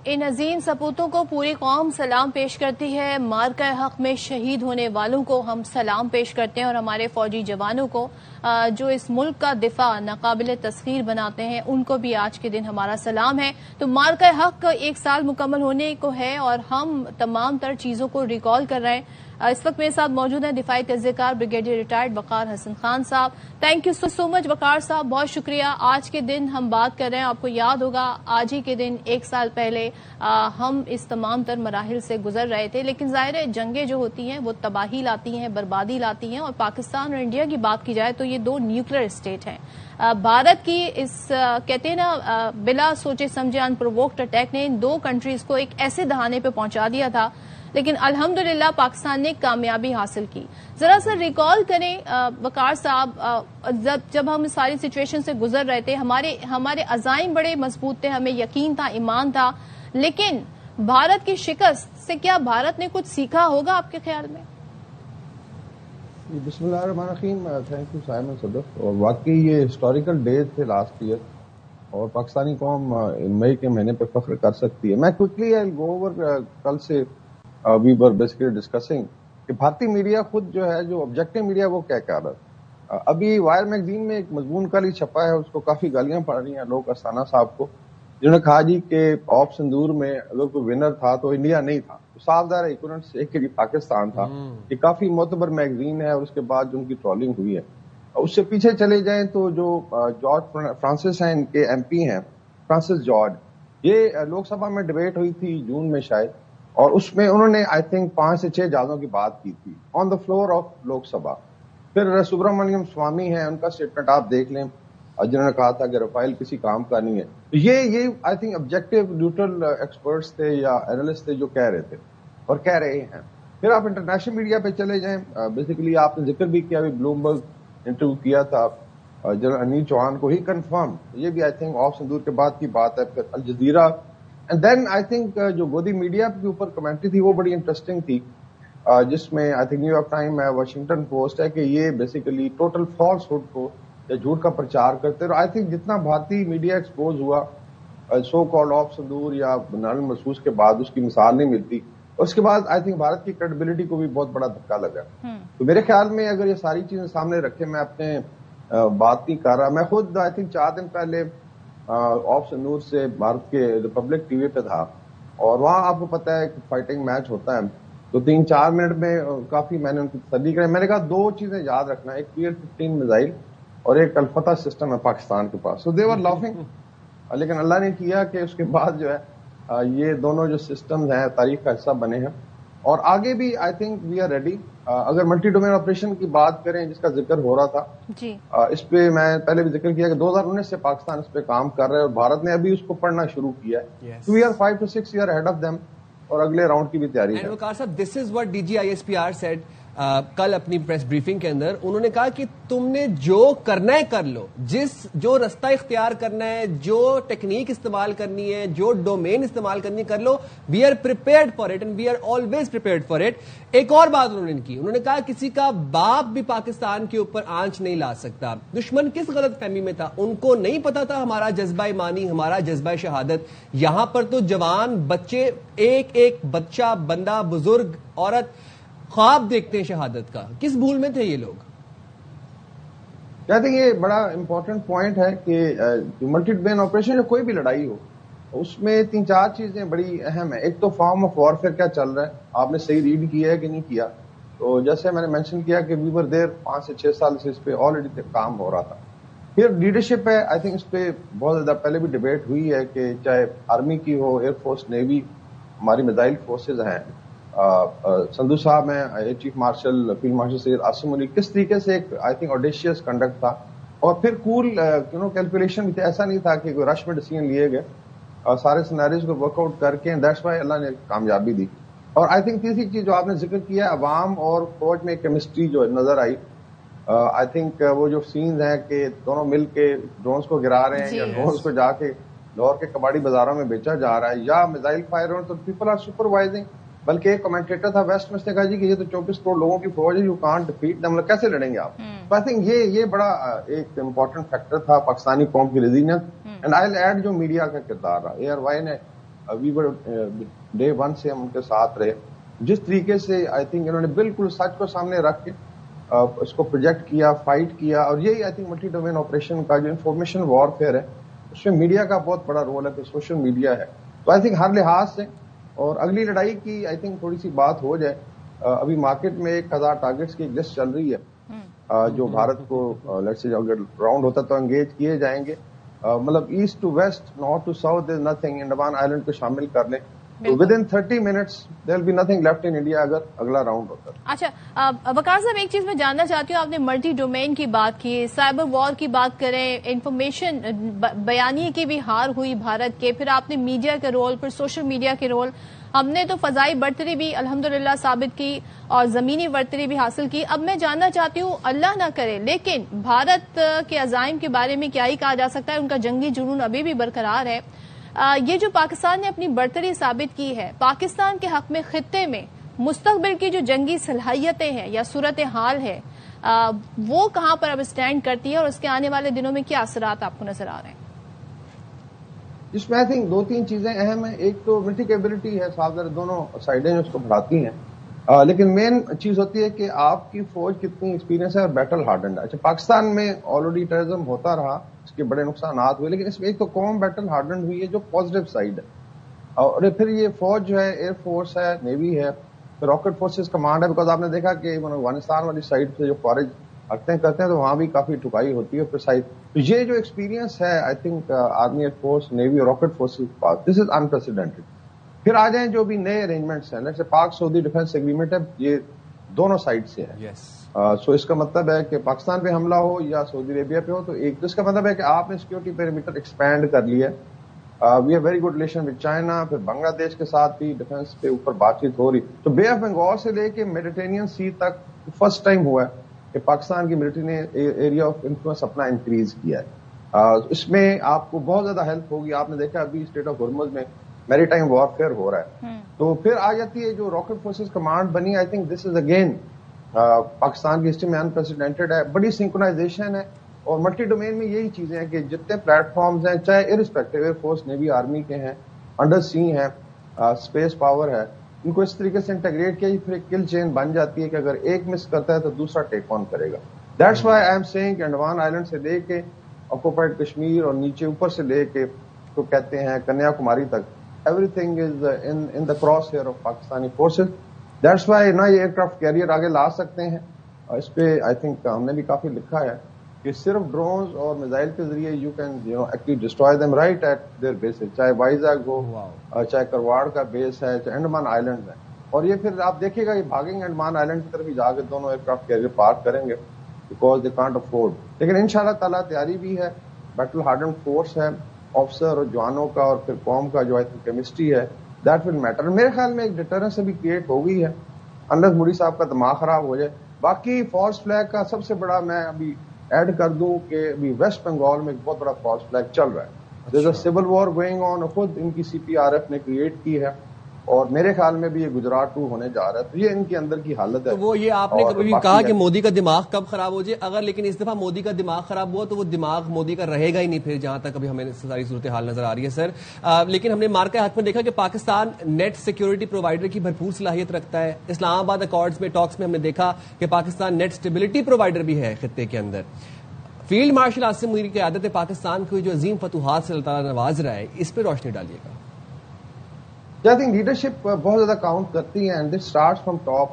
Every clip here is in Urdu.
ان عظیم سپوتوں کو پوری قوم سلام پیش کرتی ہے. مارکہ حق میں شہید ہونے والوں کو ہم سلام پیش کرتے ہیں اور ہمارے فوجی جوانوں کو جو اس ملک کا دفاع ناقابل تسخیر بناتے ہیں ان کو بھی آج کے دن ہمارا سلام ہے. تو مارکہ حق 1 سال مکمل ہونے کو ہے اور ہم تمام تر چیزوں کو ریکال کر رہے ہیں. اس وقت میرے ساتھ موجود ہیں دفاعی تجزیہ کار بریگیڈیئر ریٹائرڈ وقار حسن خان صاحب. تھینک یو سو مچ وقار صاحب, بہت شکریہ. آج کے دن ہم بات کر رہے ہیں, آپ کو یاد ہوگا آج ہی کے دن 1 سال پہلے ہم اس تمام تر مراحل سے گزر رہے تھے, لیکن ظاہر ہے جنگیں جو ہوتی ہیں وہ تباہی لاتی ہیں, بربادی لاتی ہیں, اور پاکستان اور انڈیا کی بات کی جائے تو یہ 2 نیوکلیر اسٹیٹ ہیں. بھارت کی اس کہتے ہیں نا بلا سوچے سمجھے ان پرووکڈ اٹیک نے ان 2 کنٹریز کو ایک ایسے دہانے پہ پہنچا دیا تھا, لیکن الحمدللہ پاکستان نے کامیابی حاصل کی. ذرا سا ریکال کریں وقار صاحب, جب ہم اس ساری سچویشن سے گزر رہے تھے ہمارے عزائم بڑے مضبوط تھے, ہمیں یقین تھا, ایمان تھا, لیکن بھارت کی شکست سے کیا بھارت نے کچھ سیکھا ہوگا آپ کے خیال میں؟ بسم اللہ الرحمن الرحیم. تھینک یو سائمن صدف. اور واقعی یہ ہسٹوریکل ڈیز تھے لاسٹ ایئر, اور پاکستانی قوم مئی کے مہینے پہ فخر کر سکتی ہے. میں کوئکلی آئی گو اوور, کل سے وی ور بیسیکلی ڈسکسنگ کہ بھارتی میڈیا خود جو ہے, جو آبجیکٹو میڈیا, وہ کیا کہہ رہا ہے. ابھی وائر میگزین میں ایک مضمون کل ہی چھپا ہے, اس کو کافی گالیاں پڑ رہی ہیں لوگ استانہ صاحب کو, جنہوں نے کہا جی کہ آف سندور میں اگر کوئی ونر تھا تو انڈیا نہیں تھا. صاف ظاہر ہے couldn't say کہ پاکستان تھا. یہ کافی معتبر میگزین ہے, اور اس کے بعد جو ان کی ٹرولنگ ہوئی ہے. اس سے پیچھے چلے جائیں تو جو جارج فرانسس ہیں, ان کے ایم پی ہیں فرانسس جارج, یہ لوک سبھا میں ڈبیٹ ہوئی تھی جون میں شاید, اور اس میں انہوں نے آئی تھنک 5 سے 6 جہازوں کی بات کی تھی آن the floor of Lok Sabha. پھر سبرامنیم سوامی ہیں, ان کا اسٹیٹمنٹ آپ دیکھ لیں, جنہوں نے کہا تھا کہ رفائل کسی کام کا نہیں ہے. یہ I think objective neutral experts تھے یا اینالسٹ تھے جو کہہ رہے تھے اور کہہ رہے ہیں. پھر آپ انٹرنیشنل میڈیا پہ چلے جائیں, بیسیکلی آپ نے ذکر بھی کیا, ابھی بلومبرگ انٹرویو کیا تھا جنرل انیل چوہان کو, ہی کنفرم, یہ بھی آئی تھنک آف سندور کے بعد کی بات ہے. پھر Al Jazeera, and then I think جو گودی میڈیا کے اوپر کمنٹری تھی وہ بڑی انٹرسٹنگ تھی, جس میں I think new York time ہے, واشنگٹن پوسٹ ہے, کہ یہ بیسیکلی ٹوٹل فالس ہوڈ کو یا جھوٹ کا پرچار کرتے. اور آئی تھنک جتنا بھارتی میڈیا ایکسپوز ہوا سو کالڈ آف سندور یا نال محسوس کے بعد, اس کی مثال نہیں ملتی. اس کے بعد آئی تھنک بھارت کی کریڈیبلٹی کو بھی بہت بڑا دھکا لگا. تو میرے خیال میں اگر یہ ساری چیزیں سامنے رکھے, میں اپنے بات نہیں کر رہا, میں خود آئی تھنک 4 دن پہلے آف سندور سے بھارت کے ریپبلک ٹی وی پہ تھا, اور وہاں آپ کو پتا ہے کہ فائٹنگ میچ ہوتا ہے, تو 3-4 منٹ میں کافی میں نے ان کی تصدیق کری. میں نے کہا 2 چیزیں یاد رکھنا, ایک PL-15 میزائل اور ایک الفتح سسٹم ہے پاکستان کے پاس. سو دے ور لافنگ, لیکن اللہ نے کیا کہ اس کے بعد جو ہے یہ دونوں جو سسٹمز ہیں تاریخ کا حصہ بنے ہیں, اور آگے بھی I think we are ready. اگر ملٹی ڈومین آپریشن کی بات کریں جس کا ذکر ہو رہا تھا جی, اس پہ میں پہلے بھی ذکر کیا کہ 2019 سے پاکستان اس پہ کام کر رہا ہے, اور بھارت نے ابھی اس کو پڑھنا شروع کیا ہے. So we are 5 to 6 years ahead of them, اور اگلے راؤنڈ کی بھی تیاری ہے. وقار صاحب, دس از واٹ DGISPR سیڈ کل اپنی پریس بریفنگ کے اندر. انہوں نے کہا کہ تم نے جو کرنا ہے کر لو, جو رستہ اختیار کرنا ہے, جو ٹیکنیک استعمال کرنی ہے, جو ڈومین استعمال کرنی ہے کر لو. We are prepared for it and we are always prepared for it. ایک اور بات انہوں نے کہا کسی کا باپ بھی پاکستان کے اوپر آنچ نہیں لا سکتا. دشمن کس غلط فہمی میں تھا, ان کو نہیں پتا تھا ہمارا جذبہ ایمانی, ہمارا جذبہ شہادت. یہاں پر تو جوان بچے, ایک بچہ, بندہ, بزرگ, عورت خواب دیکھتے ہیں شہادت کا. کس بھول میں تھے یہ لوگ؟ کہتے ہیں یہ بڑا امپورٹنٹ پوائنٹ ہے کہ ملٹی ڈومین آپریشن, جو کوئی بھی لڑائی ہو, اس میں 3-4 چیزیں بڑی اہم ہیں. ایک تو فارم آف وارفیئر کیا چل رہا ہے, آپ نے صحیح ریڈ کیا ہے کہ نہیں کیا. تو جیسے میں نے مینشن کیا کہ وی ور دیر 5 سے 6 سال سے اس پہ آلریڈی کام ہو رہا تھا. پھر لیڈرشپ ہے, آئی تھنک اس پہ بہت زیادہ پہلے بھی ڈبیٹ ہوئی ہے کہ چاہے آرمی کی ہو, ایئر فورس, نیوی, ہماری میزائل فورسز ہیں, سندھو صاحب ہیں, chief marshal, field marshal Syed Asim علی, کس طریقے سے ایک آئی تھنک آڈیشیس کنڈکٹ تھا. اور پھر کول کیلکولیشن بھی تھا, ایسا نہیں تھا کہ کوئی رش میں ڈیسیژن لیے گئے, سارے سیناریوز کو ورک آؤٹ کر کے, دیٹس وائی اللہ نے کامیابی دی. اور آئی تھنک تیسری چیز جو آپ نے ذکر کیا, عوام اور فوج میں کیمسٹری جو نظر آئی. آئی تھنک وہ جو سینز ہیں کہ دونوں مل کے ڈرونز کو گرا رہے ہیں, یا ڈرونز کو جا کے لاہور کے کباڑی بازاروں میں بیچا جا رہا ہے, یا میزائل فائر ہو, تو پیپل آر سپروائزنگ. بلکہ ایک کمنٹیٹر تھا ویسٹ میں, اس نے کہا جی کہ یہ تو 24 کروڑ لوگوں کی فوج ہے, یو کانٹ ڈیفیٹ دم, کیسے لڑیں گے آپ. تو آئی تھنک یہ بڑا ایک امپورٹنٹ فیکٹر تھا پاکستانی قوم کی resilience. And I will add جو میڈیا کا کردار رہا, ARY نے وی ور ڈے 1 سے ہم ان کے ساتھ رہے. جس طریقے سے آئی تھنک انہوں نے بالکل سچ کو سامنے رکھ کے اس کو پروجیکٹ کیا, فائٹ کیا, اور یہی I think multi domain operation کا جو انفارمیشن وارفیئر ہے اس میں میڈیا کا بہت بڑا رول ہے, کہ سوشل میڈیا ہے. تو آئی تھنک ہر لحاظ سے, اور اگلی لڑائی کی آئی تھنک تھوڑی سی بات ہو جائے. ابھی مارکیٹ میں 1000 ٹارگیٹس کی ایک لسٹ چل رہی ہے جو بھارت کو لیٹس سے اگر راؤنڈ ہوتا تو انگیج کیے جائیں گے. مطلب east to west, north to south is nothing. Andaman island کو شامل کر لیں تو with in 30 minutes there will be nothing left in India اگر اگلا راؤنڈ ہوتا. اچھا وقار صاحب, ایک چیز میں جاننا چاہتی ہوں, آپ نے ملٹی ڈومین کی بات کی, سائبر وار کی بات کریں, انفارمیشن بیانیے کی بھی ہار ہوئی بھارت کے, پھر آپ نے میڈیا کے رول, پھر سوشل میڈیا کے رول, ہم نے تو فضائی برتری بھی الحمدللہ ثابت کی اور زمینی برتری بھی حاصل کی. اب میں جاننا چاہتی ہوں, اللہ نہ کرے لیکن بھارت کے عزائم کے بارے میں کیا ہی کہا جا سکتا ہے, ان کا جنگی جنون ابھی بھی برقرار ہے. یہ جو پاکستان نے اپنی برتری ثابت کی ہے, پاکستان کے حق میں خطے میں مستقبل کی جو جنگی صلاحیتیں ہیں یا صورتحال ہے وہ کہاں پر اب اسٹینڈ کرتی ہے, اور اس کے آنے والے دنوں میں کیا اثرات آپ کو نظر آ رہے ہیں؟ اس میں آئی تھنک 2-3 چیزیں اہم ہیں. ایک تو ملٹی کیپبلٹی ہے, صاحب دونوں سائڈیں اس کو بڑھاتی ہیں, لیکن مین چیز ہوتی ہے کہ آپ کی فوج کتنی ایکسپیرینس ہے اور بیٹل ہارڈنڈ ہے. اچھا, پاکستان میں آلریڈی ٹیررزم ہوتا رہا, اس کے بڑے نقصانات ہوئے, لیکن اس میں ایک تو قوم بیٹل ہارڈنڈ ہوئی ہے جو پازیٹیو سائڈ ہے, اور پھر یہ فوج جو ہے, ایئر فورس ہے, نیوی ہے, پھر راکٹ فورسز کمانڈ ہے. بیکاز آپ نے دیکھا کہ افغانستان والی سائڈ سے جو فارج حرکتیں کرتے ہیں تو وہاں بھی کافی ٹھکائی ہوتی ہے. پھر سائڈ تو یہ جو ایکسپیرینس ہے I think army, air force, navy اور راکٹ فورسز کے پاس, دس از انپریسیڈنٹڈ. پھر آ جائیں جو بھی نئے ارینجمنٹس ہیں, جیسے پاک سعودی ڈیفینس ایگریمنٹ ہے, یہ دونوں سائڈ سے ہے. سو اس کا مطلب ہے کہ پاکستان پہ حملہ ہو یا سعودی عربیہ پہ ہو, تو ایک اس کا مطلب ہے کہ آپ نے سیکورٹی پیریمیٹر ایکسپینڈ کر لیا. We have very good relation with China. پھر بنگلہ دیش کے ساتھ بھی ڈیفینس پہ اوپر بات چیت ہو رہی. تو بے آف بنگال سے لے کے میڈیٹرینین سی تک فرسٹ ٹائم ہوا ہے کہ پاکستان کی ملٹری نے ایریا آف انفلوئنس اپنا انکریز کیا ہے. اس میں آپ کو بہت زیادہ ہیلپ ہوگی. آپ نے دیکھا ابھی اسٹیٹ آف ہرمز میں میری ٹائم وارفیئر ہو رہا ہے. تو پھر آ جاتی ہے جو راکٹ فورسز کمانڈ بنی, آئی think this is again Pakistan کی ہسٹری میں انپریسیڈنٹڈ ہے. بڑی سنکرونائزیشن ہے, اور ملٹی ڈومین میں یہی چیزیں ہیں کہ جتنے پلیٹ فارمز ہیں, چاہے irrespective air force, navy, army کے ہیں, انڈر سی ہیں, اسپیس پاور ہے, ان کو اس طریقے سے انٹیگریٹ کیا, پھر ایک کل چین بن جاتی ہے کہ اگر ایک مس کرتا ہے تو دوسرا ٹیک آن کرے گا. That's why I am seeing کہ انڈمان آئلینڈ سے لے کے آکوپائڈ کشمیر اور نیچے اوپر سے لے کے تو کہتے ہیں کنیا کماری تک, everything is in the crosshair of پاکستانی فورسز. دیٹس وائی نہ یہ ایئر کرافٹ کیریئر آگے لا سکتے ہیں. اس پہ آئی تھنک ہم نے بھی کافی لکھا ہے کہ صرف ڈرونز اور میزائل کے ذریعے you can actually destroy them right at their bases, چاہے وائزاگ ہو, چاہے کرواڑ کا بیس ہے, چاہے انڈمان آئلینڈ ہے. اور یہ پھر آپ دیکھیے گا یہ بھاگیں گے انڈمان آئلینڈ کی طرف ہی جا کے دونوں ایئر کرافٹ کیریئر پارک کریں گے, بیکاز دے کانٹ افورڈ. لیکن ان شاء اللہ تعالیٰ تیاری بھی ہے, بیٹل ہارڈنڈ فورس ہے, آفیسر اور جوانوں کا اور پھر قوم کا جو کیمسٹری ہے, دیٹ ول میٹر. میرے خیال میں ایک ڈیٹرنس بھی کریٹ ہو گئی ہے, انلس موڈی صاحب کا دماغ خراب ہو جائے. باقی فالس فلیگ کا سب سے بڑا میں ابھی ایڈ کر دوں کہ ابھی ویسٹ بنگال میں ایک بہت بڑا فالس فلیگ چل رہا ہے. دیر از اے سول وار گوئنگ آن, خود ان کی سی پی آر ایف نے کریٹ کی ہے, اور میرے خیال میں بھی یہ گجرات 2 ہونے جا رہا ہے. تو یہ ان کے اندر کی حالت ہے. تو وہ یہ آپ نے کبھی کہا کہ مودی کا دماغ کب خراب ہو جائے, اگر لیکن اس دفعہ مودی کا دماغ خراب ہوا تو وہ دماغ مودی کا رہے گا ہی نہیں پھر, جہاں تک ابھی ہمیں ساری صورتحال نظر آ رہی ہے سر. لیکن ہم نے مارکا ہاتھ میں دیکھا کہ پاکستان نیٹ سیکیورٹی پرووائڈر کی بھرپور صلاحیت رکھتا ہے. اسلام آباد اکارڈز میں ٹاکس میں ہم نے دیکھا کہ پاکستان نیٹ اسٹیبلٹی پرووائڈر بھی ہے خطے کے اندر. فیلڈ مارشل عاصم منیر کی قیادت پاکستان کو جو عظیم فتوحات سے اللہ تعالیٰ نواز رہا ہے, اس پہ روشنی ڈالیے گا. آئی تھنک لیڈرشپ بہت زیادہ کاؤنٹ کرتی ہے, and this starts from top,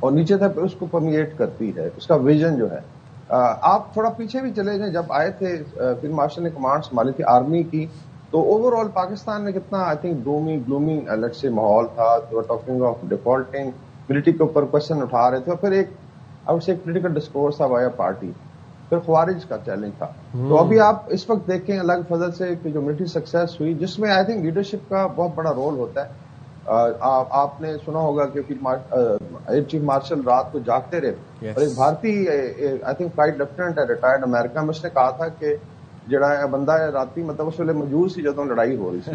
اور نیچے تک اس کو پرمیٹ کرتی ہے, اس کا ویژن جو ہے. آپ تھوڑا پیچھے بھی چلے جائیں, جب آئے تھے فیلڈ مارشل نے کمانڈ سنبھالی تھی آرمی کی, تو اوور آل پاکستان میں کتنا آئی تھنک گلومی لیٹ سے ماحول تھا. ٹاکنگ آف ڈیفالٹنگ, ملٹری کے اوپر کوشچن اٹھا رہے تھے, اور پھر ایک پولیٹیکل ڈسکورس تھا وایا پارٹی, پھر خوارج کا چیلنج تھا. تو ابھی آپ اس وقت دیکھیں اللہ کے فضل سے کہ جو ملٹری سکسیس ہوئی, جس میں آئی تھنک لیڈرشپ کا بہت بڑا رول ہوتا ہے. آپ نے سنا ہوگا کہ ایئر چیف مارشل رات کو جاگتے رہے, اور ایک بھارتی آئی تھنک فلائٹ لیفٹیننٹ ہے ریٹائرڈ امریکہ میں, اس نے کہا تھا کہ جڑا بندہ ہے راتی مطلب اس ویلے موجود سی جدوں لڑائی ہو رہی سی.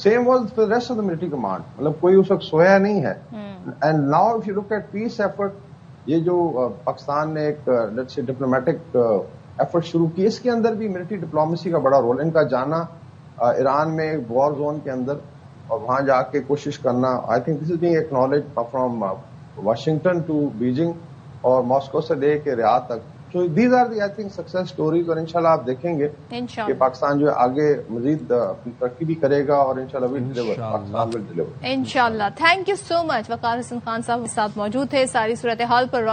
Same was for the rest of the military command, مطلب کوئی اس وقت سویا نہیں ہے. And now if you look at peace effort, یہ جو پاکستان نے ایک لیٹس سے ڈپلومیٹک ایفرٹ شروع کی, اس کے اندر بھی ملٹری ڈپلومیسی کا بڑا رول. ان کا جانا ایران میں وار زون کے اندر اور وہاں جا کے کوشش کرنا. I think this is being acknowledge from Washington to Beijing اور ماسکو سے لے کے ریاض تک. So these are the I think success stories, اور انشاءاللہ آپ دیکھیں گے کہ پاکستان جو ہے آگے مزید ترقی بھی کرے گا, اور انشاءاللہ will deliver, Pakistan will deliver. انشاءاللہ. تھینک یو سو مچ. وقار حسن خان صاحب ساتھ موجود تھے ساری صورتحال پر